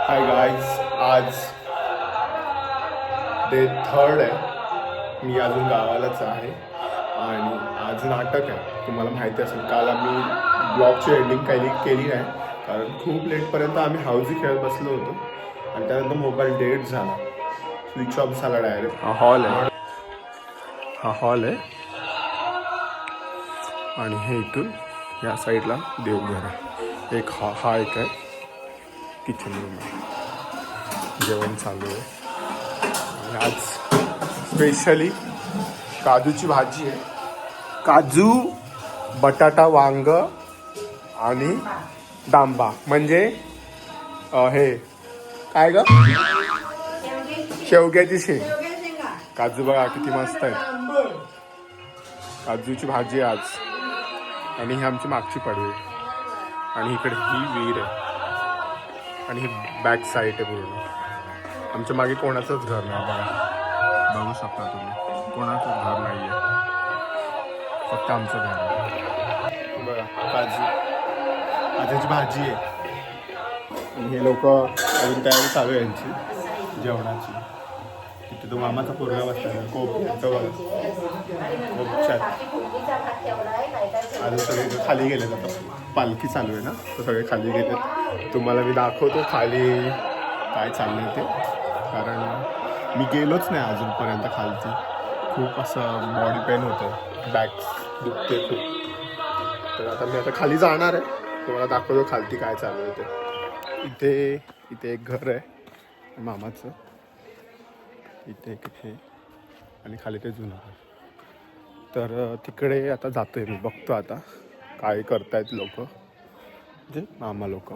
Hi guys, आज day 3 आहे. मी अजून गावालाच आहे आणि आज नाटक आहे. तुम्हाला माहिती असेल, काल आम्ही ब्लॉगची एंडिंग केली नाही कारण खूप लेटपर्यंत आम्ही हाऊजी खेळत बसलो होतो आणि त्यानंतर मोबाईल डेट झाला, स्विच ऑफ झाला डायरेक्ट. हा हॉल आहे आणि हे इथून या साईडला देवघर आहे. एक हा एक आहे किचन रूम आहे. जेवण चालू आहे आणि आज स्पेशली काजूची भाजी आहे. काजू, बटाटा, वांग आणि डांबा म्हणजे हे काय ग, शेवग्याची शेंग. काजू बघा किती मस्त आहे. काजूची भाजी आहे आज आणि ही आमची मागची पडवी आणि इकडे ही विहीर आहे आणि ही बॅक साईड आहे पूर्ण. आमच्या मागे कोणाचंच घर नाही बघा, बघू शकता तुम्ही, कोणाचंच घर नाही आहे, फक्त आमचं घर आहे. बघा काजूची भाजी आहे आणि हे लोक अजून तयारी चालू आहे यांची जेवणाची. तिथे तो मामाचा पोरगा बसला कोपच्यात अजून सगळे खाली गेले जातात. पालखी चालू आहे ना, तर सगळे खाली गेले. तुम्हाला मी दाखवतो खाली काय चाललंय ते, कारण मी गेलोच नाही अजूनपर्यंत खालती. खूप असं बॉडी पेन होतं, बॅक दुखते खूप. तर आता मी खाली जाणार आहे, तुम्हाला दाखवतो खालती काय चालू आहे ते. इथे एक घर आहे मामाचं, इथे एक हे आणि खाली ते जुनं घर. तर तिकडे आता जातोय मी, बघतो आता काय करतायत लोक, म्हणजे मामा लोक.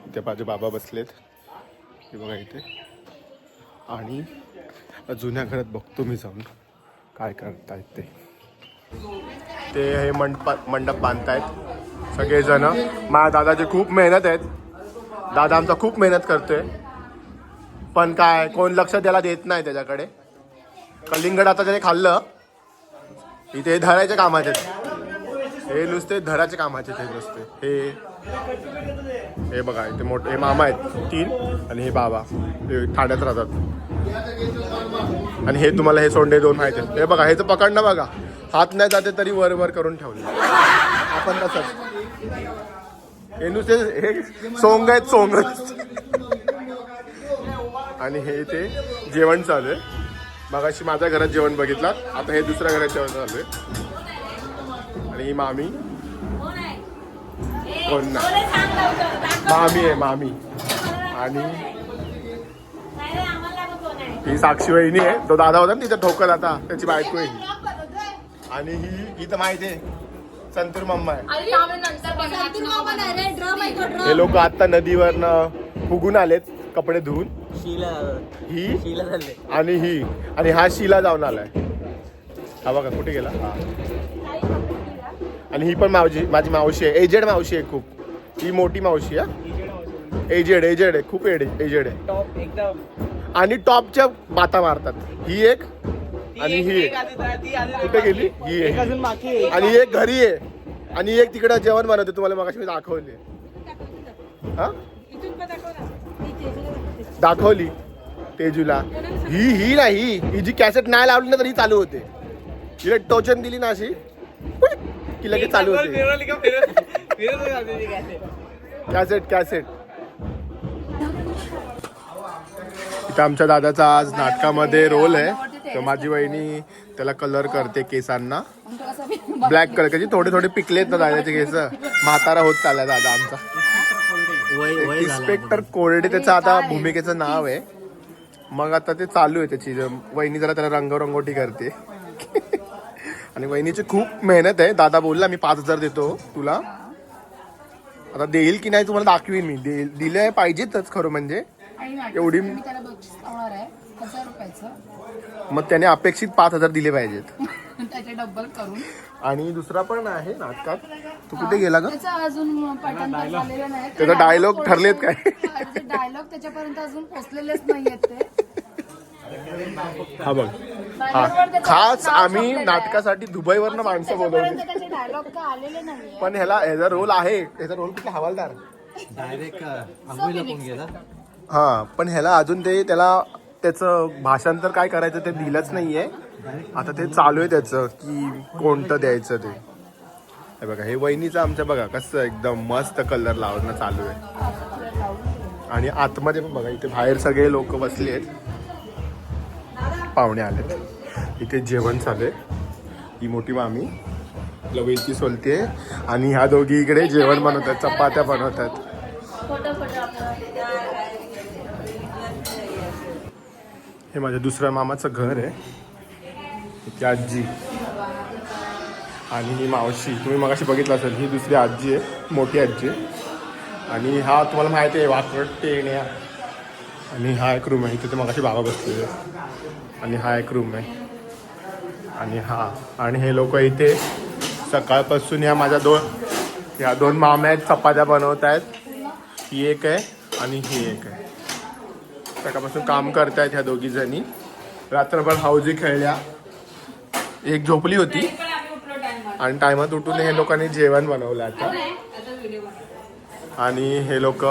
इथे माझे बाबा बसलेत, हे बघा इथे. आणि जुन्या घरात बघतो मी जाऊन काय करतायत ते हे मंडप बांधतायत सगळेजण. माझ्या दादाची खूप मेहनत आहेत, दादा आमचा खूप मेहनत करतोय, पण काय कोण लक्ष त्याला देत नाही त्याच्याकडे. कलिंगड आता त्याने खाल्लं. इथे धरायचे कामाचे, हे नुसते धराचे कामाचे ते नुसते. हे बघा इथे मोठे हे मामा आहेत 3 आणि हे बाबा, हे ठाण्यात राहतात. आणि हे तुम्हाला हे सोंडे 2 माहिती आहेत. हे बघा हे तर पकडणं बघा, हात नाही जाते तरी वर वर करून ठेवले आपण तसंच. हे नुसते हे सोंग आहेत, सोंग. आणि हे ते जेवण चालू आहे. मगाशी माझ्या घरात जेवण बघितलं, आता हे दुसऱ्या घरात जेवण चालू आहे. आणि ही मामी कोण ना, मामी आहे मामी. आणि ही साक्षी वहिनी आहे, तो दादा होता ना तिथे ठोकत, आता त्याची बायको आहे ही. आणि ही तर माहिती आहे संतूर मम्मा आहे. हे लोक आता नदीवरनं फुगून आलेत कपडे धुवून. ही आणि हा शिला जाऊन आलाय. हा बघा कुठे गेला. आणि ही पण माझी मावशी आहे, एजेड मावशी आहे खूप. ही मोठी मावशी आहे, एजेड आहे, खूप एजेड आहे. आणि टॉपच्या बाता मारतात. ही एक आणि ही एक कुठे गेली, ही एक आणि एक घरी आहे आणि एक तिकडे जेवण बनवते, तुम्हाला मगाशी मी दाखवली. हा दाखवली तेजूला. ही नाही, ही जी कॅसेट नाही लावली ना तरी चालू होते. तिला टोचन दिली ना अशी की लगेच चालू होते. कॅसेट. इथं आमच्या दादाचा आज नाटकामध्ये रोल आहे, तर माझी वहिनी त्याला कलर करते केसांना, ब्लॅक कलर. कधी थोडे पिकलेत ना दादाचे केस, म्हातारा होत चाललाय दादा आमचा. इन्स्पेक्टर कोरडे त्याचं आता भूमिकेचं नाव आहे. मग आता ते चालू आहे त्याची, वहिनी जरा त्याला रंगरंगोटी करते. आणि वहिनीची खूप मेहनत आहे. दादा बोलला मी 5,000 देतो तुला, आता देईल की नाही तुम्हाला दाखवीन मी. दिले पाहिजेतच खरं म्हणजे एवढी. मग त्याने अपेक्षित 5,000 दिले पाहिजेत. आणि दुसरा पण आहे नाटकात, तू कुठे गेला ग. त्याचा डायलॉग ठरलेत काय, डायलॉग त्याच्यापर्यंत अजून पोहोचलेलेच नाहीयेत ते. हा बघ, खास आम्ही नाटकासाठी दुबईवरनं माणसं बोलवली, पण ह्याचा रोल आहे, ह्याचा रोल कुठला हवालदार डायरेक्ट आंघोळीला कोण गेला. हां पण ह्याला अजून त्याला त्याचं भाषांतर काय करायचं ते दिलंच नाहीये. आता ते चालू आहे त्याचं की कोणतं द्यायचं ते. हे बघा हे वहिनीचं आमच्या बघा कसं एकदम मस्त कलर लावणं चालू आहे. आणि आतमध्ये पण बघा इथे बाहेर सगळे लोक बसले आहेत, पाहुणे आलेत. इथे जेवण चालू आहे. ही मोठी मामी लवेची सोलते आणि ह्या दोघी इकडे जेवण बनवतात, चपात्या बनवतात. हे माझ्या दुसऱ्या मामाचं घर आहे. ती आजी आणि ही मावशी तुम्ही मगाशी बघितलं असेल, ही दुसरी आजी आहे, मोठी आजी आहे. आणि हा तुम्हाला माहिती आहे वाकड टेण्या. आणि हा एक रूम आहे, इथे ते मगाशी बाबा बसलेले. आणि हा एक रूम आहे. आणि हा आणि हे लोक इथे सकाळपासून ह्या दोन माम्या आहेत, चपात्या बनवत आहेत. ही एक आहे आणि ही एक आहे. सकाळपासून काम करतायत ह्या दोघी जणी. रात्रभर हाऊजी खेळल्या. एक झोपली होती आणि टायमात उठून हे लोकांनी जेवण बनवलं आता. आणि हे लोक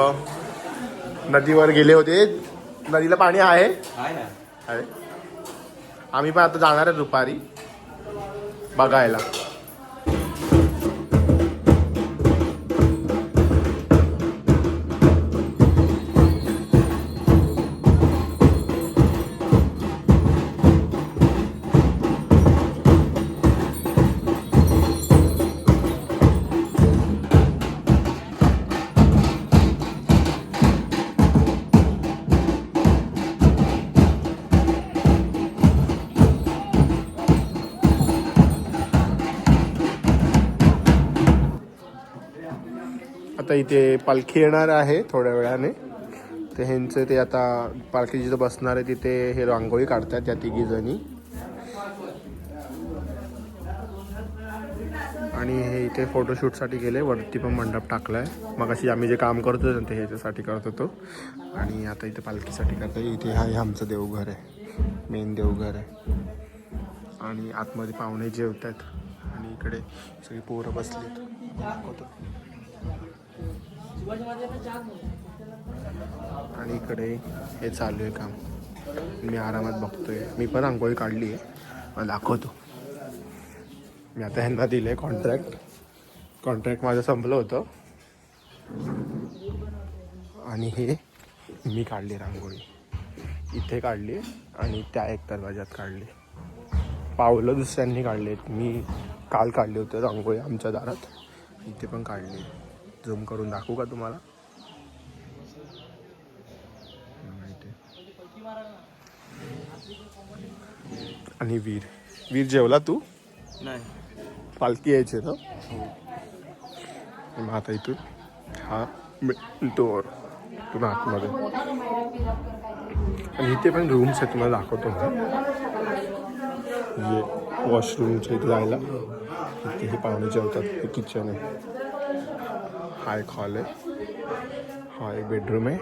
नदीवर गेले होते. नदीला पाणी आहे. आम्ही पण आता जाणार आहे दुपारी बघायला. आता इथे पालखी येणार आहे थोड्या वेळाने. ते ह्यांचे ते आता पालखी जिथं बसणार आहे तिथे हे रांगोळी काढतात त्या तिघी जणी. आणि हे इथे फोटोशूटसाठी गेले. वरती पण मंडप टाकला आहे. मग अशी आम्ही जे काम करतो ना ते ह्याच्यासाठी करत होतो. आणि आता इथे पालखीसाठी करतो. इथे हा आमचं देवघर आहे, मेन देवघर आहे. आणि आतमध्ये पाहुणे जेवतात आणि इकडे सगळी पोरं बसलीत. दाखवतो. आणि इकडे हे चालू आहे काम. मी आरामात बघतोय. मी पण रांगोळी काढली आहे, मला दाखवतो. मी आता ह्यांना दिलं आहे कॉन्ट्रॅक्ट माझं संपलं होतं. आणि हे मी काढली रांगोळी इथे काढली आणि त्या एक दरवाजात काढली. पावलं दुसऱ्यांनी काढलेत. मी काल काढले होते रांगोळी आमच्या दारात. इथे पण काढली. झूम करून दाखवू का तुम्हाला? आणि वीर जेवला तू? नाही. पालखी यायची ना. मग आता इथून हा डोअर इथून आतमध्ये. आणि इथे पण रूम्स आहेत, तुम्हाला दाखवतो. ये वॉशरूमच्या इथे जायला इथे हे पाहुणे जेवतात. हे किचन आहे. हा एक हॉल आहे. हा एक बेडरूम आहे.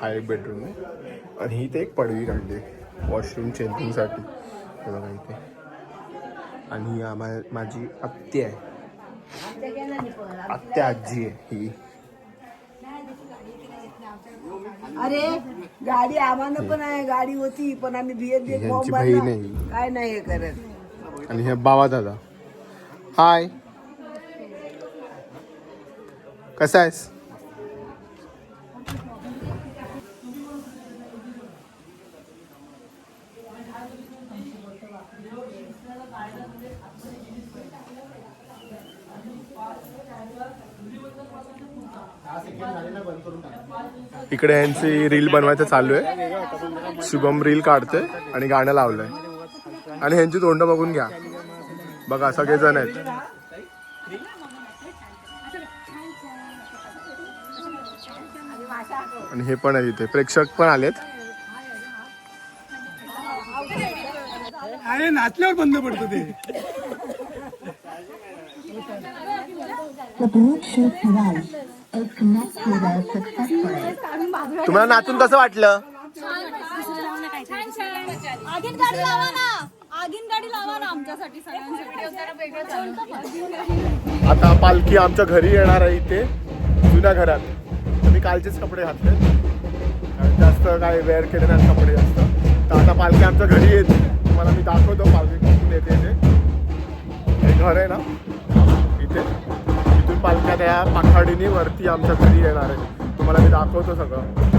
हा एक बेडरूम आहे. आणि इथे एक पडवी काढली आहे वॉशरूम चेंजिंगसाठी. हे बघा इथे. आणि माझी आत्या आहे, आत्या आजी आहे ही. अरे गाडी आम्हाला पण आहे, गाडी होती पण आम्ही यांची बहीण आहे. काय नाही हे करत. आणि हे बाबा दादा. हाय, कसा आहेस? इकडे यांची रील बनवायचं चालू आहे. शुभम रील काढते आणि गाणं लावलंय. आणि ह्यांची तोंड बघून घ्या. बघा सगळे जण आहेत. आणि हे पण आहे इथे. प्रेक्षक पण आलेत. अरे नाचल्यावर बंद पडतो ते. तुम्हाला नाचून कसं वाटलं? आता पालखी आमच्या घरी येणार आहे इथे जुन्या घरात. मी कालचेच कपडे घातले, जास्त काय वेअर केले नाही कपडे जास्त. तर आता पालखी आमच्या घरी येते, तुम्हाला मी दाखवतो पालखी कुठून येते ते. हे घर आहे ना इथे, इथून पालख्या त्या पाखाडीने वरती आमच्या घरी येणार आहे. तुम्हाला मी दाखवतो सगळं.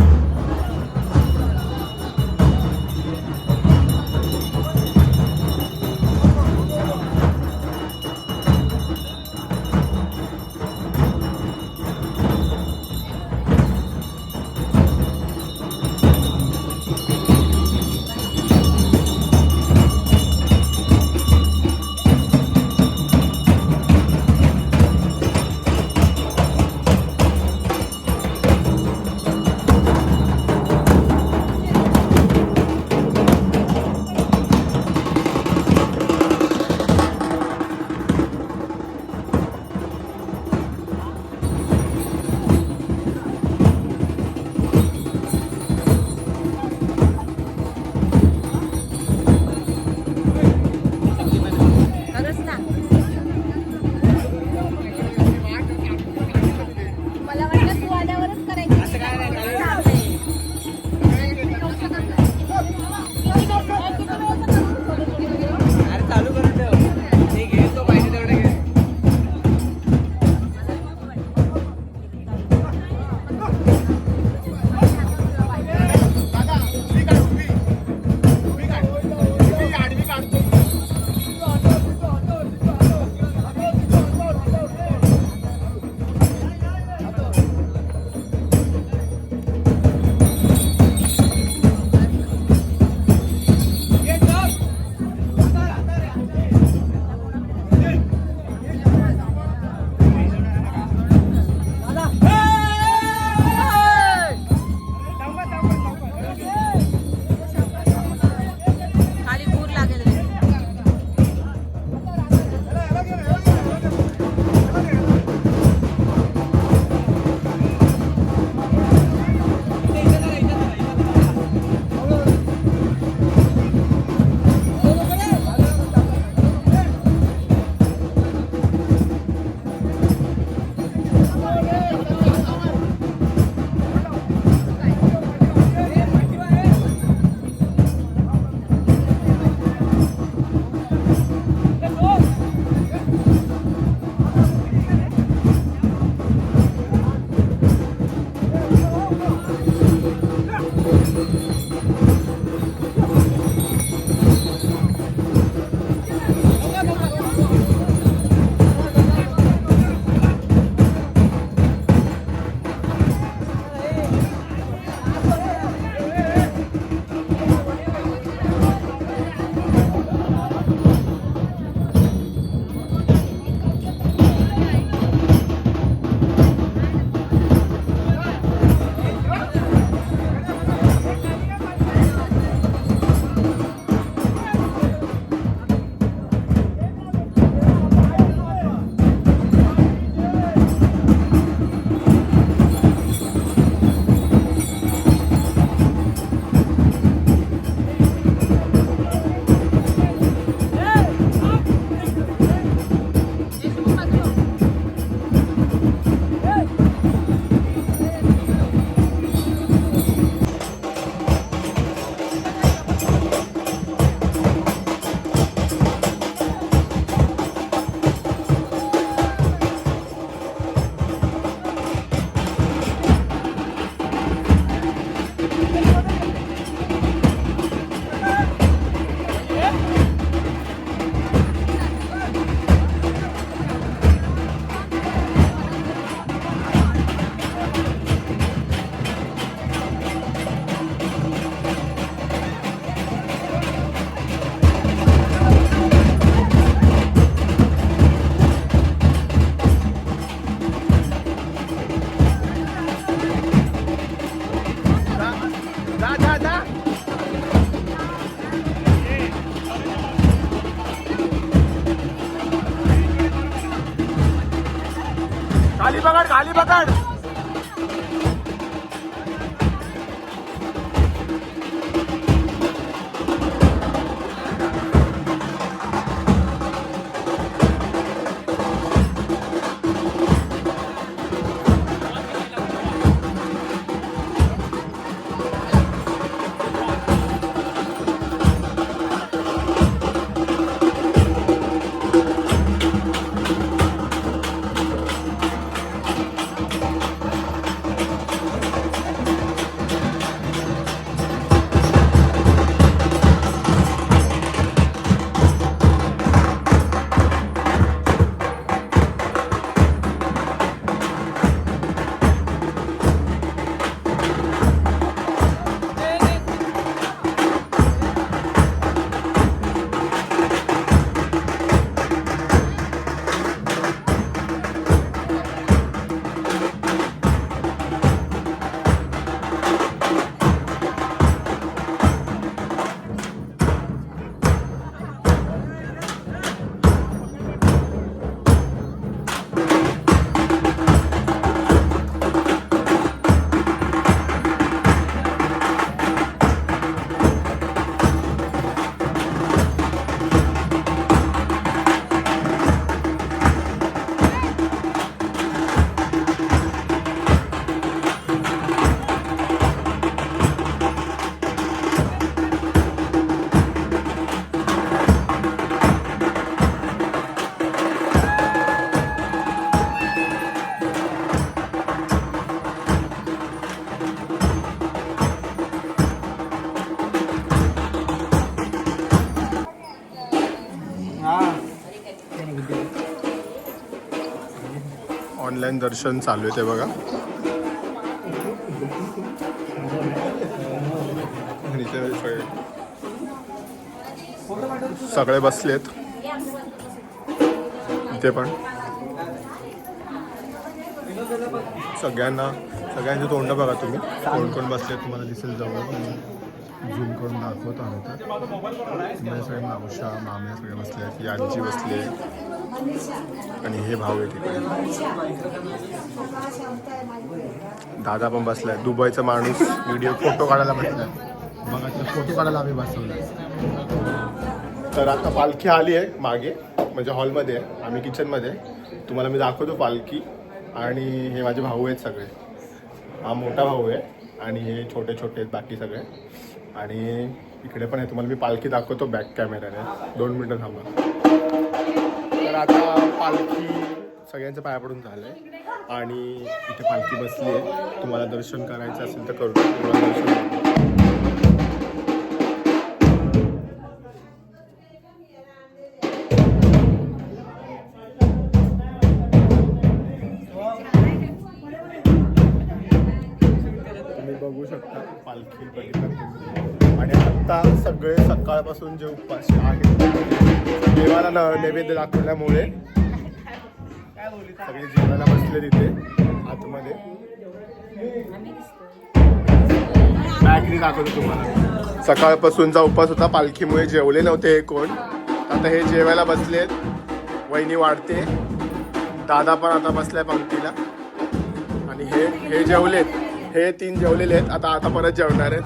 खाली पकड़ खाली पकड़. ऑनलाईन दर्शन चालू आहे ते बघा. आणि इथे सगळे बसलेत इथे पण. सगळ्यांची तोंड बघा तुम्ही, कोण कोण बसले तुम्हाला दिसेल जवळ. झूम करून दाखवतो आम्ही तर. तुम्हाला सगळे मावशा माम्या सगळे बसले आहेत, ही आजी बसली आहे आणि हे भाऊ आहे तिकडे. दादा पण बसलाय, दुबईचा माणूस व्हिडिओ फोटो काढायला बसलाय बघा. फोटो काढायला आम्ही बसवलाय. तर आता पालखी आली आहे मागे, म्हणजे हॉलमध्ये आहे, आम्ही किचनमध्ये. तुम्हाला मी दाखवतो पालखी. आणि हे माझे भाऊ आहेत सगळे. हा मोठा भाऊ आहे आणि हे छोटे छोटे आहेत बाकी सगळे. आणि इकडे पण आहे, तुम्हाला मी पालखी दाखवतो बॅक कॅमेऱ्याने. 2 मिनटं थांबा. तर आता पालखी सगळ्यांचं पाया पडून झालं आहे आणि इथे पालखी बसली आहे. तुम्हाला दर्शन करायचं असेल तर करू. तुम्हाला दर्शन बघू शकता पालखी बघितलं. आणि आता सगळे सकाळपासून जे उपाशी आहेत देवाला नैवेद्य दाखवल्यामुळे सगळे जेवायला बसले तिथे आतमध्ये. बॅकरी दाखवतो तुम्हाला. सकाळपासूनचा उपास होता, पालखीमुळे जेवले नव्हते हे कोण. आता हे जेवायला बसलेत. वहिनी वाढते, दादा पण आता बसलाय पंक्तीला. आणि हे जेवलेत, हे 3 जेवलेले आहेत. आता परत जेवणार आहेत.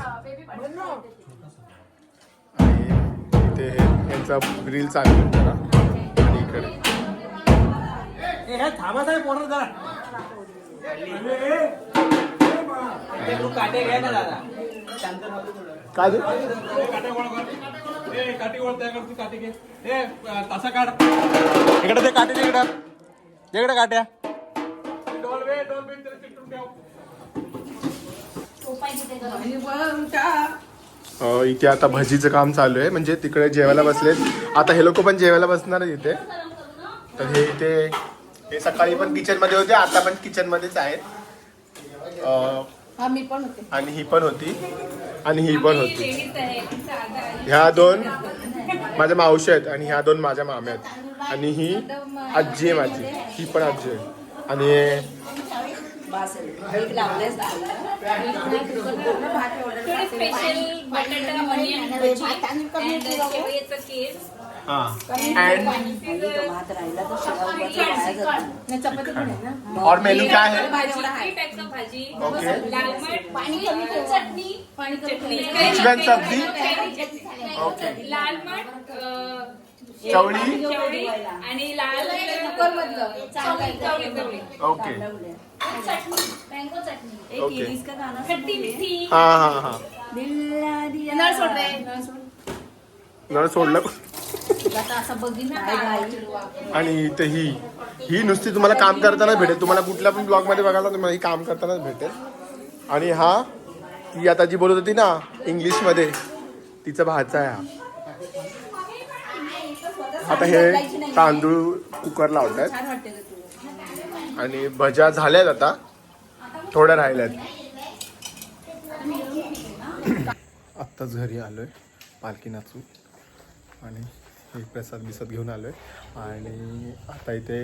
आणि इथे यांचा रील चालू आहे. आणि इकडे काय इकडे ते काटे तिकडे काट्या. इथे आता भजीचं काम चालू आहे, म्हणजे तिकडे जेवायला बसलेत. आता हे लोक पण जेवायला बसणार आहेत इथे. तर हे इथे हे सकाळी पण किचन मध्ये होते, आता पण किचन मध्येच आहेत. आणि ही पण होती आणि ही पण होती. ह्या 2 माझ्या मावशी आहेत आणि ह्या 2 माझ्या माम्या आहेत. आणि ही आजी आहे माझी, ही पण आजी आहे. आणि और मेनू क्या है? ओके. चिकन सब्जी, ओके, चवळी आणि लाल ओके ओके. खट्टी मिठी. हा नळ सोड रे, नळ सोड. नळ सोडलं. असं बघीन ना. आणि इथे ही नुसती तुम्हाला काम करताना भेटेल. तुम्हाला कुठल्या पण ब्लॉग मध्ये बघायला तुम्हाला ही काम करतानाच भेटेल. आणि हा ती आता जी बोलत होती ना इंग्लिश मध्ये, तिचा भाचा आहे हा. आता हे तांदूळ कुकर लावतात आणि भज्या झाल्यात, आता थोड्या राहिल्यात. आत्ताच घरी आलोय पालखी नाचून आणि हे प्रसाद घेऊन आलोय. आणि आता इथे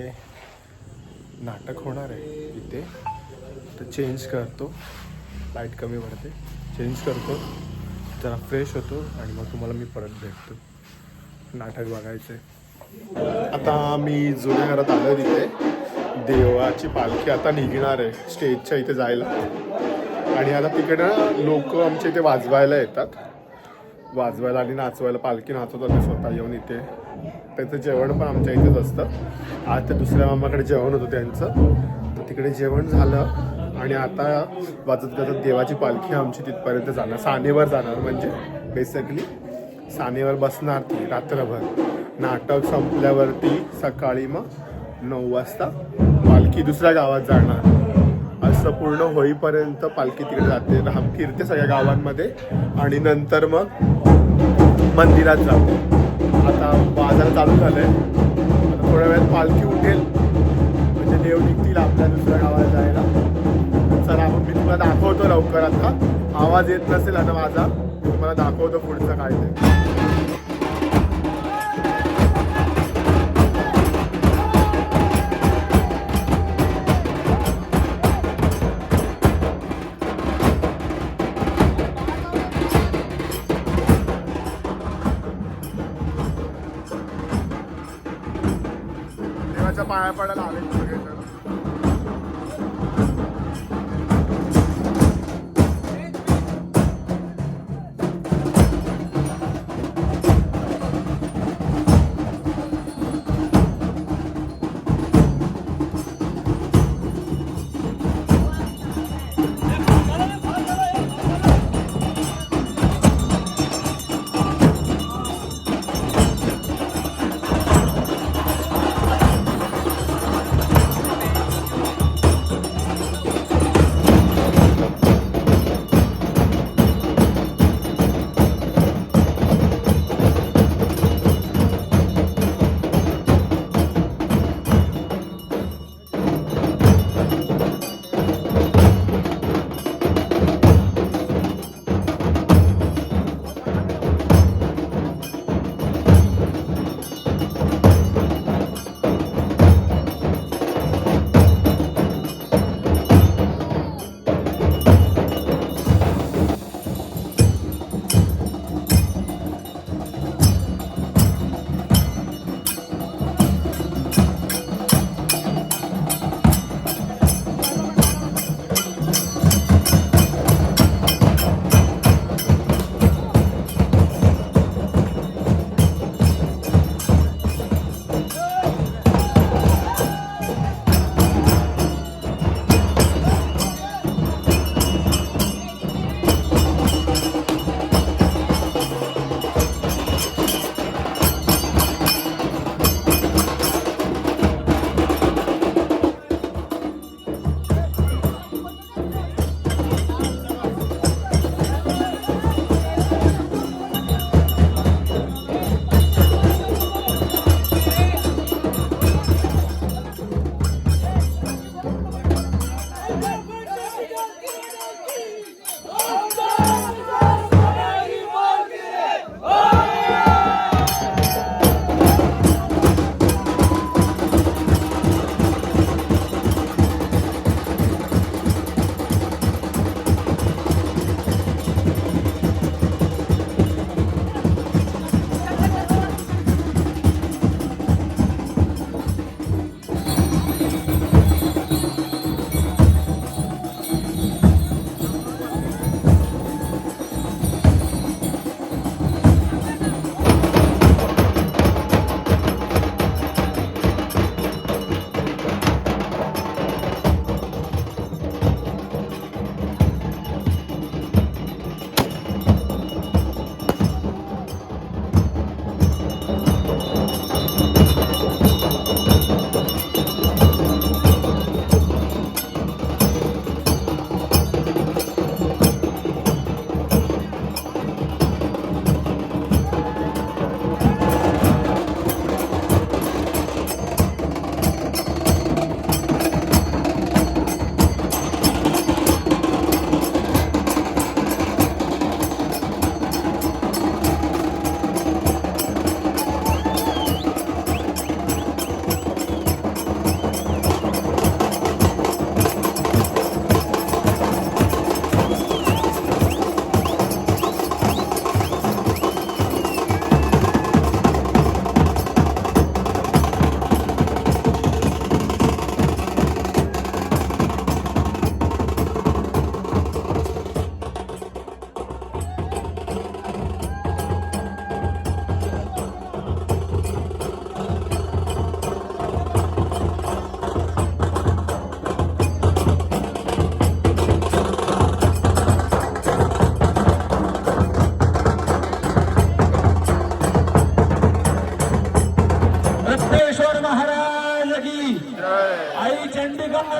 नाटक होणार आहे इथे. तर चेंज करतो, लाईट कमी पडते, चेंज करतो, जरा फ्रेश होतो आणि मग तुम्हाला मी परत भेटतो. नाटक बघायचं आहे. आता मी जुन्या घरात आलो तिथे. देवाची पालखी आता निघणार आहे स्टेजच्या इथे जायला. आणि आता तिकडं लोक आमच्या इथे वाजवायला येतात, वाजवायला आणि नाचवायला. पालखी नाचवतात ते स्वतः येऊन इथे. त्याचं जेवण पण आमच्या इथेच असतं. आज ते दुसऱ्या मामाकडे जेवण होतं त्यांचं, तर तिकडे जेवण झालं. आणि आता वाजत गाजत देवाची पालखी आमची तिथपर्यंत जाणार, सानेवर जाणार. म्हणजे बेसिकली सानेवर बसणार ती रात्रभर. नाटक संपल्यावरती सकाळी मग 9 वाजता पालखी दुसऱ्या गावात जाणार. असं पूर्ण होईपर्यंत पालखी तिकडे जाते, फिरते सगळ्या गावांमध्ये आणि नंतर मग मंदिरात जाते. आता बाजार चालू झालंय, आता थोड्या वेळात पालखी उठेल. म्हणजे देव निघतील आपल्या दुसऱ्या गावाला जायला. चला आपण मी तुम्हाला दाखवतो लवकर. आता आवाज येत नसेल आता माझा, मी तुम्हाला दाखवतो पुढचं काय ते. देवाच्या पाया पडायला आले सगळेजण.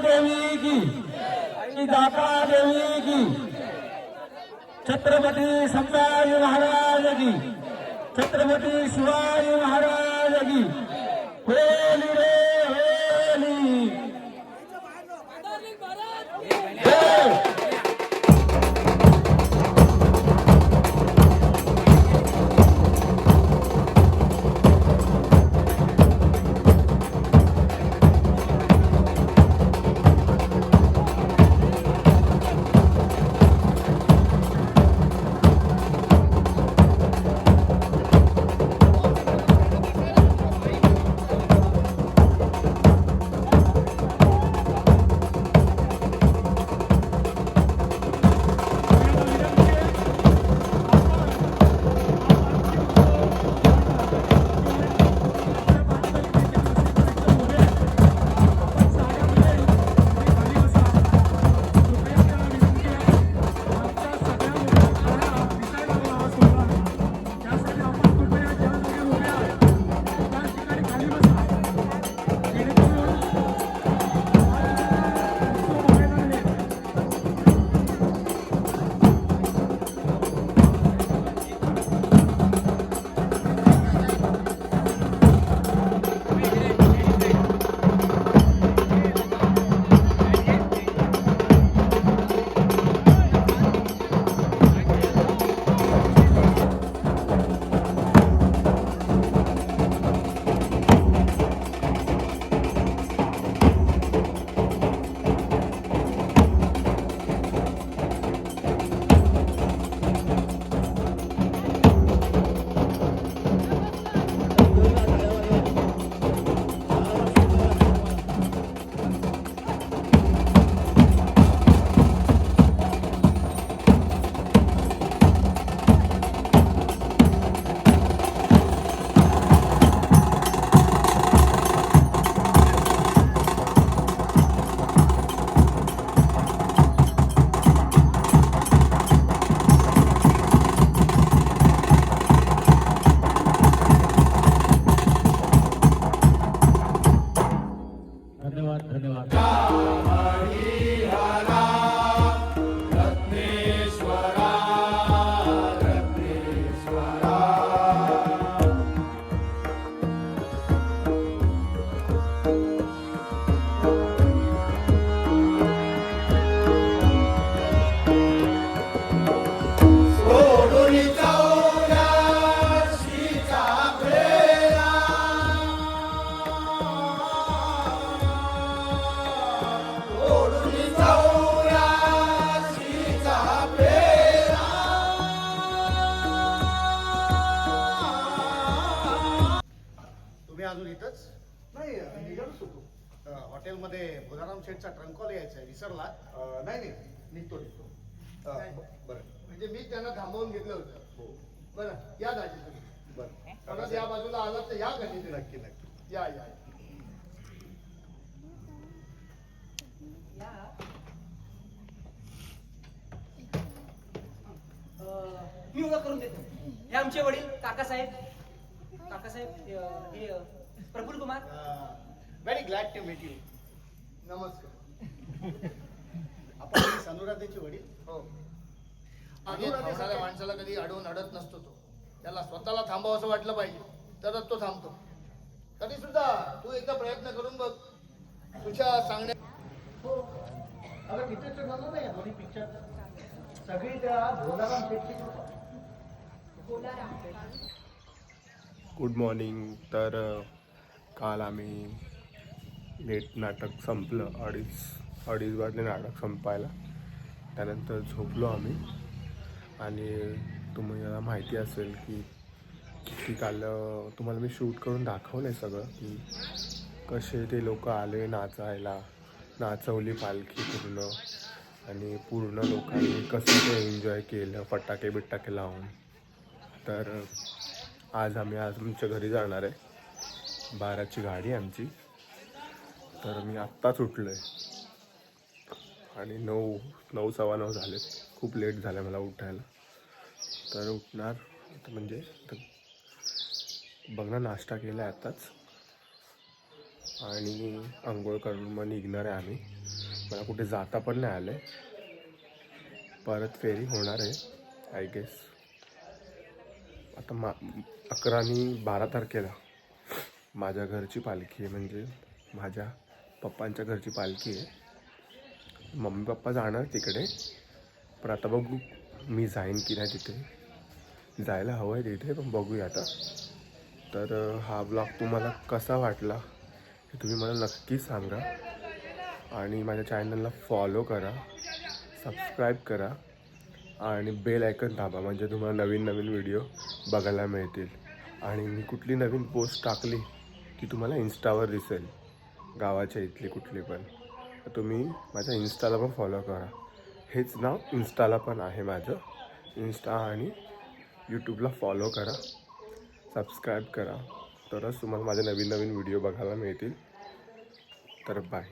देवी की दाता देवी की छत्रपती संभाजी महाराज की छत्रपती शिवाजी महाराज की होली रे होली मध्ये बुधाराम शेठचा ट्रंकॉल यायचा आहे, विसरला? नाही नाही, निघतो बरं. म्हणजे मी त्यांना थांबवून घेतलं होतं. हो बरं, या दाजी तुम्ही. बरं. परत या बाजूला आलात तर या कधी नक्की नक्की. या या. मी ओळख करून देतो. हे आमचे वडील काकासाहेब. हे Praful Kumar. Very glad to meet you. नमस्कार. आपण अनुराधेचे वडील? हो. अनुराधे माणसाला कधी अडवून अडत नसतो तो. त्याला स्वतःला थांबावं असं वाटलं पाहिजे तरच तो थांबतो. तरी सुद्धा तू एकदा प्रयत्न करून बघ. तुझ्या सांगण्या अगं पिक्चर झालं नाही दोन्ही पिक्चर सगळी त्या भोलाराम शेठची. Good morning. तर काल आम्ही लेट नाटक संपलं, अडीच वाजले नाटक संपायला. त्यानंतर झोपलो आम्ही. आणि तुम्हाला माहिती असेल की काल तुम्हाला मी शूट करून दाखवलं आहे सगळं, की कसे ते लोक आले नाचायला, नाचवली पालखी पूर्ण. आणि पूर्ण लोकांनी कसं ते एन्जॉय केलं फटाके बिटाके लावून. तर आज आमच्या घरी जाणार आहे. 12ची गाडी आमची. तर मी आत्ताच उठलो आहे आणि 9 सव्वा 9 झालेत. खूप लेट झालं मला उठायला. तर उठणार म्हणजे बघणार, नाश्ता केला आहे आत्ताच आणि आंघोळ करून मग निघणार आहे आम्ही. मला कुठे जाता पण नाही आलं आहे. परत फेरी होणार आहे आय गेस. आता 11 आणि 12 तारखेला माझ्या घरची पालखी आहे, म्हणजे माझ्या पप्पांच्या घरची पालखी आहे. मम्मी पप्पा जाणार तिकडे, पण आता बघू मी जाईन की नाही तिथे. जायला हवं आहे तिथे, पण बघूया आता. तर हा ब्लॉग तुम्हाला कसा वाटला हे तुम्ही मला नक्की सांगा. आणि माझ्या चॅनलला फॉलो करा, सबस्क्राईब करा आणि बेल आयकन दाबा, म्हणजे तुम्हाला नवीन व्हिडिओ बघायला मिळतील. आणि मी कुठली नवीन पोस्ट टाकली की तुम्हाला इंस्टावर दिसेल, गावाच्या इथली कुठली पण. तर तुम्ही माझ्या इंस्टाला पण फॉलो करा. हेच नाव इंस्टाला पण आहे माझं. इंस्टा आणि यूट्यूबला फॉलो करा, सबस्क्राईब करा, तरच तुम्हाला माझे नवीन व्हिडिओ बघायला मिळतील. तर बाय.